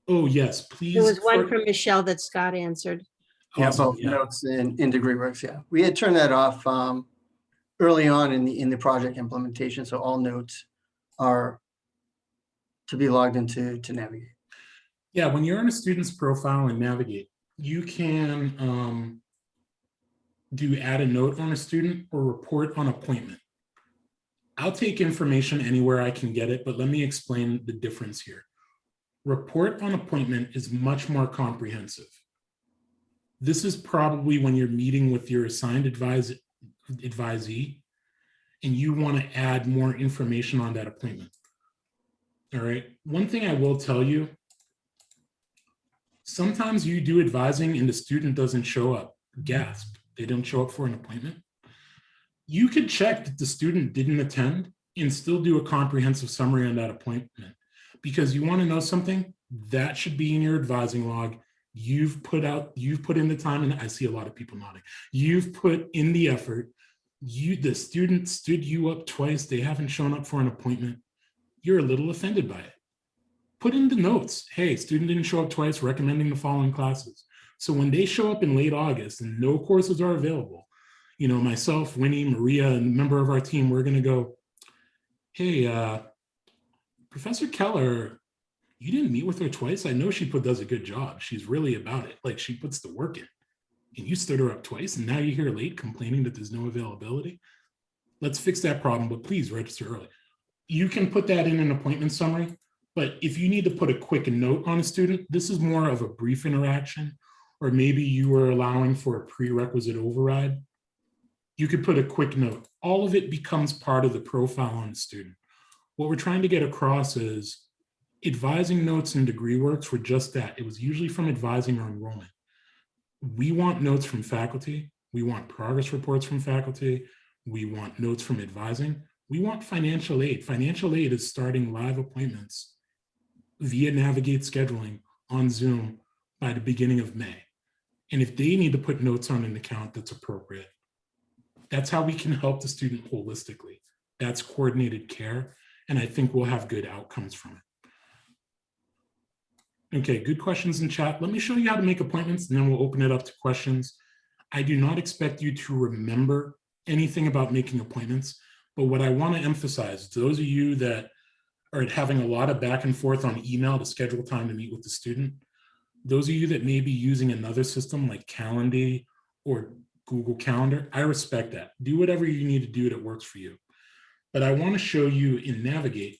Oh, yes, please. There was one from Michelle that Scott answered. Yeah, Awesome, both notes in degree works. Yeah, we had turned that off early on in the project implementation, so all notes are to be logged into to Navigate. Yeah, when you're in a student's profile and Navigate, you can do add a note on a student or report on appointment. I'll take information anywhere I can get it, but let me explain the difference here. Report on appointment is much more comprehensive. This is probably when you're meeting with your assigned advisee and you want to add more information on that appointment. All right. One thing I will tell you, sometimes you do advising and the student doesn't show up. Gasp. They don't show up for an appointment. You could check that the student didn't attend and still do a comprehensive summary on that appointment, because you want to know something that should be in your advising log. You've put in the time, and I see a lot of people nodding. You've put in the effort. The student stood you up twice. They haven't shown up for an appointment. You're a little offended by it. Put in the notes. Hey, student didn't show up twice, recommending the following classes. So when they show up in late August and no courses are available, you know, myself, Winnie, Maria, and a member of our team, we're going to go, hey, Professor Keller, you didn't meet with her twice. I know she does a good job. She's really about it. Like, she puts the work in. And you stood her up twice, and now you're here late complaining that there's no availability. Let's fix that problem, but please register early. You can put that in an appointment summary, but if you need to put a quick note on a student, this is more of a brief interaction, or maybe you were allowing for a prerequisite override. You could put a quick note. All of it becomes part of the profile on the student. What we're trying to get across is advising notes in degree works were just that. It was usually from advising or enrollment. We want notes from faculty. We want progress reports from faculty. We want notes from advising. We want financial aid. Financial aid is starting live appointments via Navigate scheduling on Zoom by the beginning of May. And if they need to put notes on an account that's appropriate, that's how we can help the student holistically. That's coordinated care. And I think we'll have good outcomes from it. Okay, good questions in chat. Let me show you how to make appointments and then we'll open it up to questions. I do not expect you to remember anything about making appointments, but what I want to emphasize, those of you that are having a lot of back and forth on email to schedule time to meet with the student, those of you that may be using another system like Calendly or Google Calendar, I respect that. Do whatever you need to do that works for you. But I want to show you in Navigate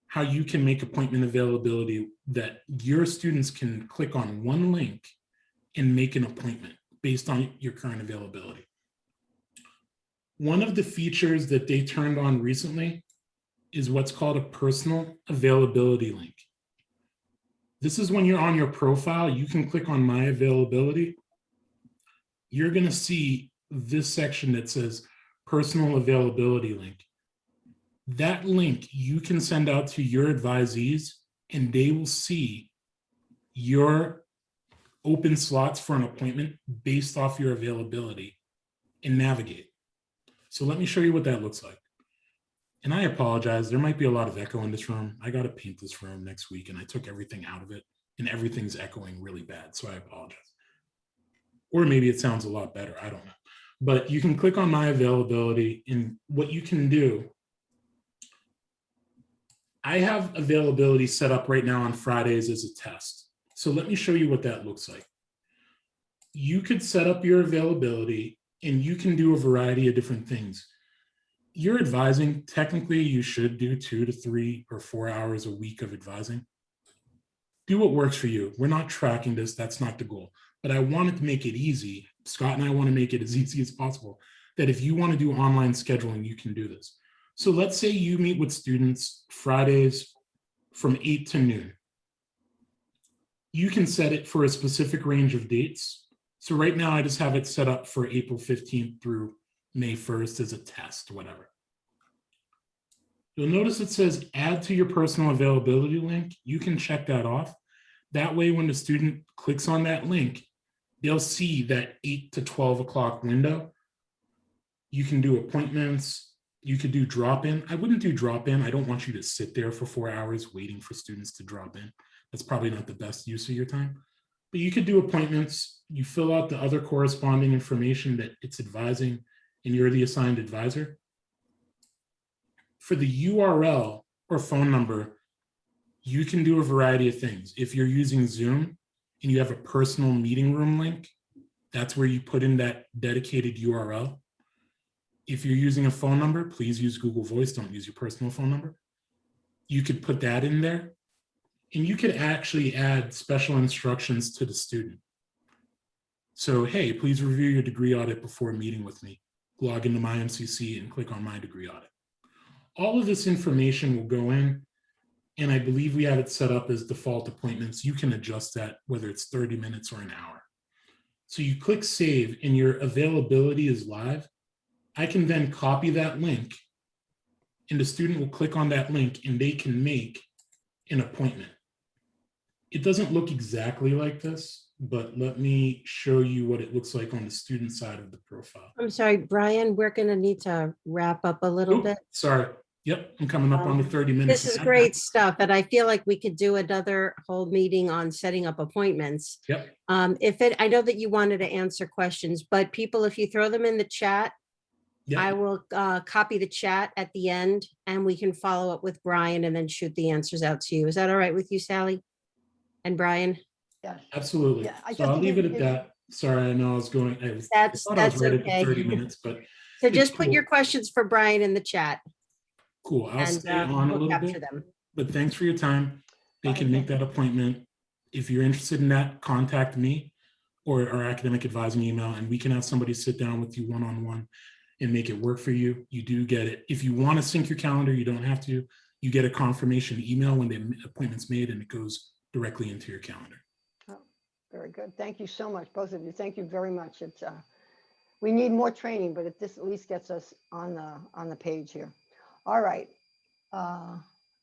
how you can make appointment availability that your students can click on one link and make an appointment based on your current availability. One of the features that they turned on recently is what's called a personal availability link. This is when you're on your profile, you can click on my availability. You're going to see this section that says personal availability link. That link you can send out to your advisees and they will see your open slots for an appointment based off your availability and Navigate. So let me show you what that looks like. And I apologize, there might be a lot of echo in this room. I got to paint this room next week and I took everything out of it and everything's echoing really bad, so I apologize. Or maybe it sounds a lot better, I don't know. But you can click on my availability and what you can do, I have availability set up right now on Fridays as a test. So let me show you what that looks like. You could set up your availability and you can do a variety of different things. You're advising, technically you should do 2 to 3 or 4 hours a week of advising. Do what works for you. We're not tracking this, that's not the goal. But I wanted to make it easy Scott and I want to make it as easy as possible, that if you want to do online scheduling, you can do this. So let's say you meet with students Fridays from 8 to noon. You can set it for a specific range of dates. So right now I just have it set up for April 15th through May 1st as a test, whatever. You'll notice it says add to your personal availability link. You can check that off. That way, when the student clicks on that link, they'll see that 8 to 12 o'clock window. You can do appointments. You could do drop-in. I wouldn't do drop-in. I don't want you to sit there for 4 hours waiting for students to drop in. That's probably not the best use of your time. But you could do appointments. You fill out the other corresponding information that it's advising, and you're the assigned advisor. For the URL or phone number, you can do a variety of things. If you're using Zoom and you have a personal meeting room link, that's where you put in that dedicated URL. If you're using a phone number, please use Google Voice. Don't use your personal phone number. You could put that in there. And you could actually add special instructions to the student. So, hey, please review your degree audit before meeting with me. Log into my MCC and click on my degree audit. All of this information will go in, and I believe we have it set up as default appointments. You can adjust that, whether it's 30 minutes or an hour. So you click save and your availability is live. I can then copy that link, and the student will click on that link and they can make an appointment. It doesn't look exactly like this, but let me show you what it looks like on the student side of the profile. I'm sorry, Brian, we're going to need to wrap up a little Oop, bit. sorry. Yep, I'm coming up on the 30 minutes. This is great stuff, and I feel like we could do another whole meeting on setting up appointments. Yep. I know that you wanted to answer questions, but people, if you throw them in the chat, Yep. I will copy the chat at the end, and we can follow up with Brian and then shoot the answers out to you. Is that all right with you, Sally and Brian? Yes. Absolutely. Yeah, So I'll leave it at that. Sorry, I know I was going. I thought I was right at the 30 minutes, but So it's just put cool. your questions for Brian in the chat. Cool. I'll And stay on a we'll little capture bit. them. But thanks for your time. They Bye, can make thank that appointment. If you're interested in that, contact me or our academic advising email, and we can have somebody sit down with you one-on-one and make it work for you. You do get it. If you want to sync your calendar, you don't have to. You get a confirmation email when the appointment's made, and it goes directly into your calendar. Oh, very good. Thank you so much, both of you. Thank you very much. It's we need more training, but this at least gets us on the page here. All right.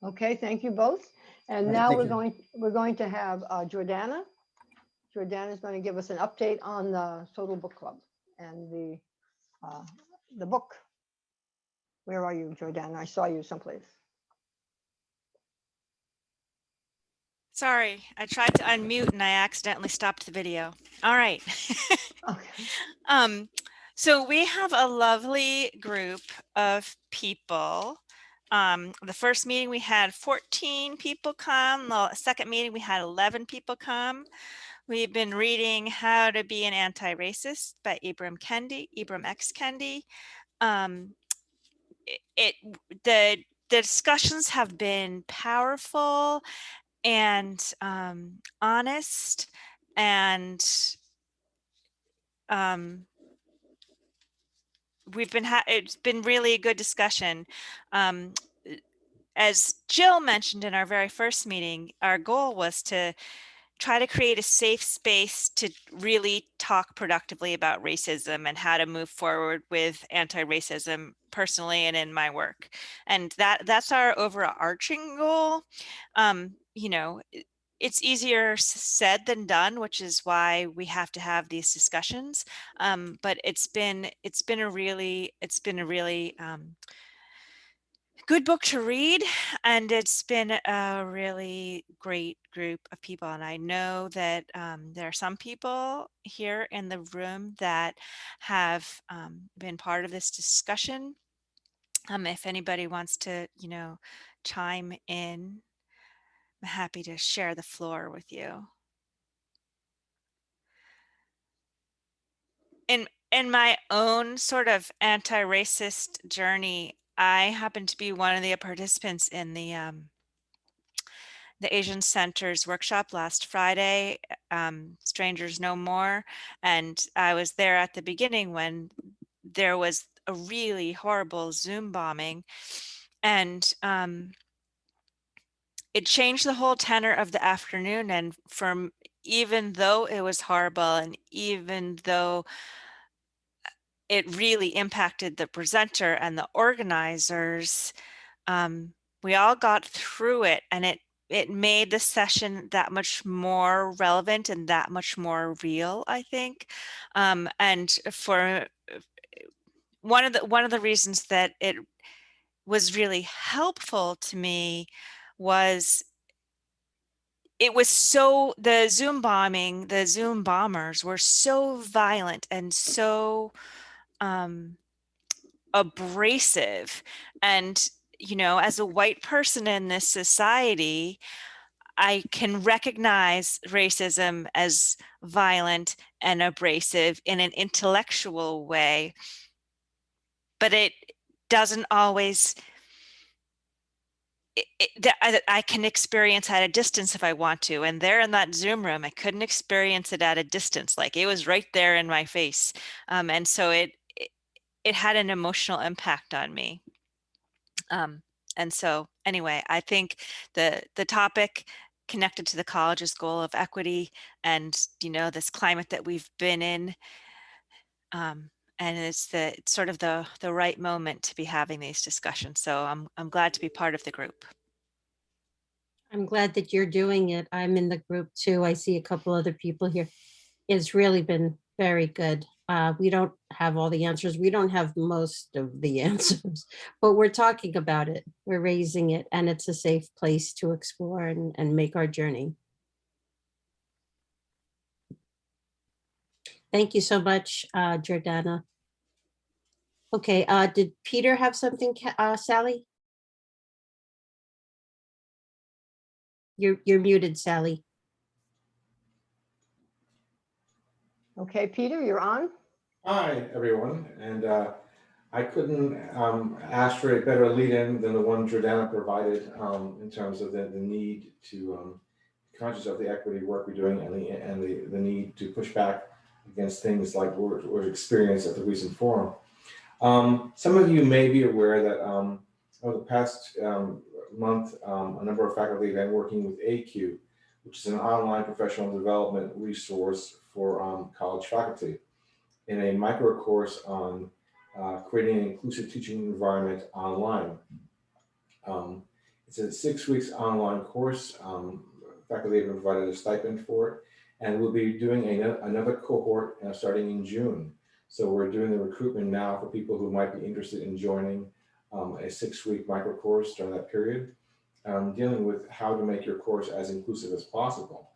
Okay, thank you both. And Right, now thank we're going to have Jordana. Jordana is going to give us an update on the Total Book Club and the book. Where are you, Jordana? I saw you someplace. Sorry, I tried to unmute and I accidentally stopped the video. All right. Okay. So we have a lovely group of people. The first meeting we had 14 people come. The second meeting we had 11 people come. We've been reading How to Be an Anti-Racist by Ibram X. Kendi. The discussions have been powerful and honest, and it's been really a good discussion. As Jill mentioned in our very first meeting, our goal was to try to create a safe space to really talk productively about racism and how to move forward with anti-racism personally and in my work. And that's our overarching goal. You know, it's easier said than done, which is why we have to have these discussions. But it's been a really good book to read, and it's been a really great group of people. And I know that there are some people here in the room that have been part of this discussion. If anybody wants to, chime in, I'm happy to share the floor with you. In my own sort of anti-racist journey, I happen to be one of the participants in the the Asian Center's workshop last Friday, Strangers No More. And I was there at the beginning when there was a really horrible Zoom bombing. And it changed the whole tenor of the afternoon. And from even though it was horrible and even though it really impacted the presenter and the organizers, we all got through it, and it made the session that much more relevant and that much more real, I think. And for one of the reasons that it was really helpful to me was it was so the Zoom bombers were so violent and so abrasive. And, you know, as a white person in this society, I can recognize racism as violent and abrasive in an intellectual way, but it doesn't always, I can experience at a distance if I want to. And there in that Zoom room, I couldn't experience it at a distance. Like it was right there in my face. And so it had an emotional impact on me. And so anyway, I think the topic connected to the college's goal of equity and, you know, this climate that we've been in, and it's sort of the right moment to be having these discussions. So I'm glad to be part of the group. I'm glad that you're doing it. I'm in the group too. I see a couple other people here. It's really been very good. We don't have all the answers. We don't have most of the answers, but we're talking about it. We're raising it, and it's a safe place to explore and make our journey. Thank you so much, Jordana. Okay, did Peter have something, Sally? You're muted, Sally. Okay, Peter, you're on. Hi, everyone. And I couldn't ask for a better lead-in than the one Jordana provided in terms of the need to conscious of the equity work we're doing and the need to push back against things like what was experienced at the recent forum. Some of you may be aware that over the past month, a number of faculty have been working with AQ, which is an online professional development resource for college faculty, in a micro course on creating an inclusive teaching environment online. It's a 6 weeks online course. Faculty have provided a stipend for it, and we'll be doing another cohort starting in June. So we're doing the recruitment now for people who might be interested in joining a 6-week micro course during that period, dealing with how to make your course as inclusive as possible.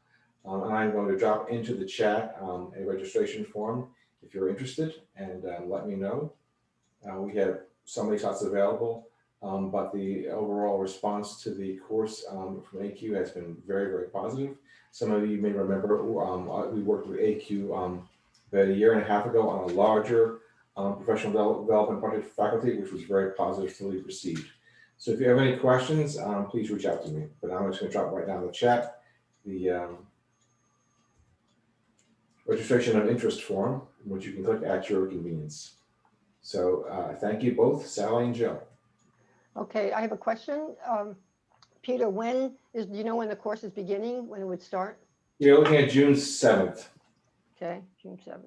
And I'm going to drop into the chat a registration form if you're interested, and let me know. We have so many slots available, but the overall response to the course from AQ has been very, very positive. Some of you may remember we worked with AQ about 1.5 years ago on a larger professional development project for faculty, which was very positively received. So if you have any questions, please reach out to me. But I'm just going to drop right down the chat the registration of interest form, which you can click at your convenience. So thank you both, Sally and Jill. Okay, I have a question. Peter, do you know when the course is beginning, when it would start? You're looking at June 7th. Okay, June 7th.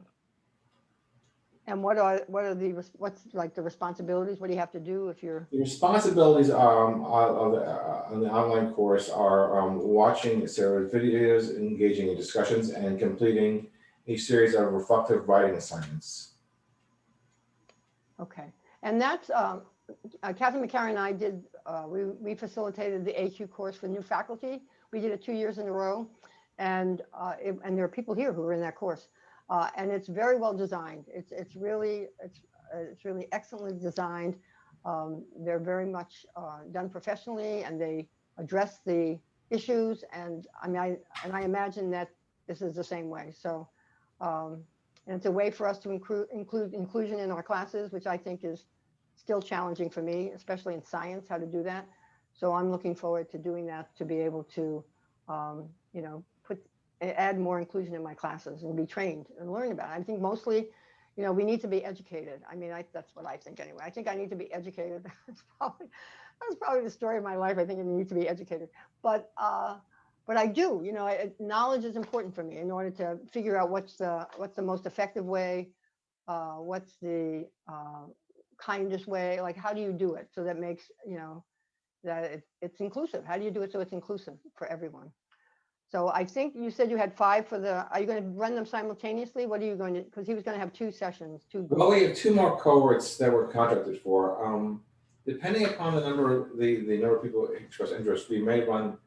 And what's like the responsibilities? What do you have to do if you're? The responsibilities on the online course are watching a series of videos, engaging in discussions, and completing a series of reflective writing assignments. Okay, and that's Catherine McCarran and I did. We facilitated the AQ course for new faculty. We did it 2 years in a row, and there are people here who are in that course, and it's very well designed. It's really excellently designed. They're very much done professionally, and they address the issues. And I imagine that this is the same way. So. And it's a way for us to include inclusion in our classes, which I think is still challenging for me, especially in science, how to do that. So I'm looking forward to doing that, to be able to, you know, add more inclusion in my classes and be trained and learn about it. I think mostly, you know, we need to be educated. I mean, that's what I think anyway. I think I need to be educated. That's probably the story of my life. I think I need to be educated. But I do, you know, knowledge is important for me in order to figure out what's the most effective way, what's the kindest way, like how do you do it so that makes, you know, that it's inclusive. How do you do it so it's inclusive for everyone? So I think you said you had 5 for the, are you going to run them simultaneously? What are you going to, because he was going to have 2 sessions, 2 groups. Well, we have 2 more cohorts that we're contracted for. Depending upon the number of people express interest, we may run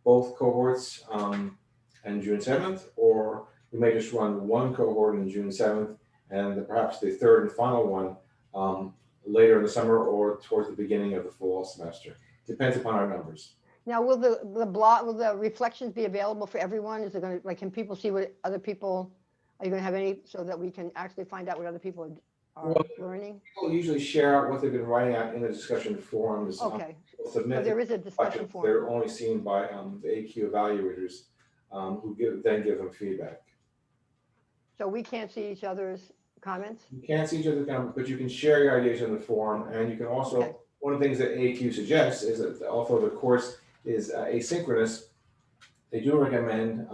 both cohorts on June 7th, or we may just run 1 cohort on June 7th, and perhaps the 3rd and final one later in the summer or towards the beginning of the fall semester. Depends upon our numbers. Now, will the reflections be available for everyone? Is it going to, like, can people see what other people, are you going to have any, so that we can actually find out what other people are learning? People usually share out what they've been writing out in the discussion forums. Okay, so Submit there is a discussion forum. They're only seen by the AQ evaluators who then give them feedback. So we can't see each other's comments? You can't see each other's comments, but you can share your ideas in the forum, and you can also, Okay. one of the things that AQ suggests is that although the course is asynchronous, they do recommend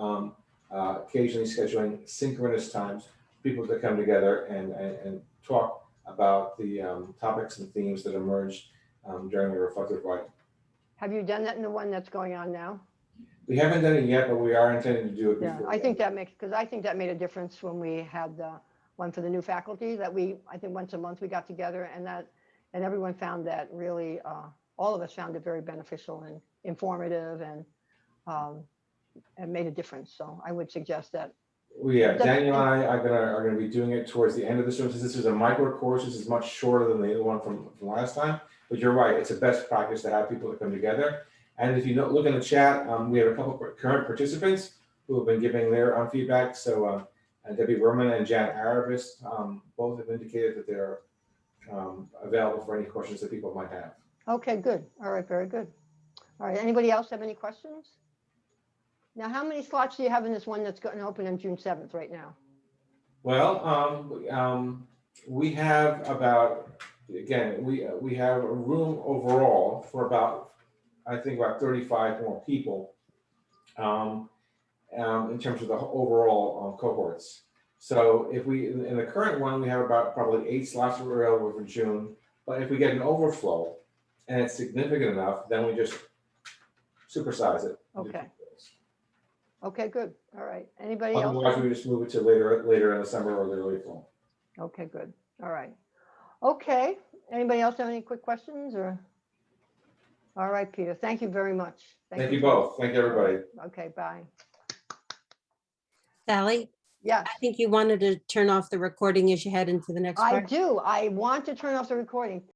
occasionally scheduling synchronous times for people to come together and talk about the topics and themes that emerged during the reflective writing. Have you done that in the one that's going on now? We haven't done it yet, but we are intending to do it Yeah, before. I think that makes, because I think that made a difference when we had the one for the new faculty, that I think once a month we got together, and everyone found that really, all of us found it very beneficial and informative, and made a difference. So I would suggest that. Well, yeah, Daniel and I are gonna be doing it towards the end of the semester. This is a micro course. This is much shorter than the one from last time. But you're right, it's a best practice to have people that come together. And if you look in the chat, we have a couple of current participants who have been giving their feedback. So Debbie Berman and Jan Arabist both have indicated that they're available for any questions that people might have. Okay, good. All right, very good. All right, anybody else have any questions? Now, how many slots do you have in this one that's going to open on June 7th right now? Well, we have about, again, we have a room overall for about, I think about 35 more people in terms of the overall cohorts. So if we, in the current one, we have about probably 8 slots available for June, but if we get an overflow and it's significant enough, then we just supersize it. Okay. Okay, good. All right. Anybody else? Otherwise, we just move it to later in the summer or the early fall. Okay, good. All right. Okay. Anybody else have any quick questions or? All right, Peter. Thank you very much. Thank you both. Thank you, everybody. Okay, bye. Sally, Yes, I think you wanted to turn off the recording as you head into the next I part. do. I want to turn off the recording.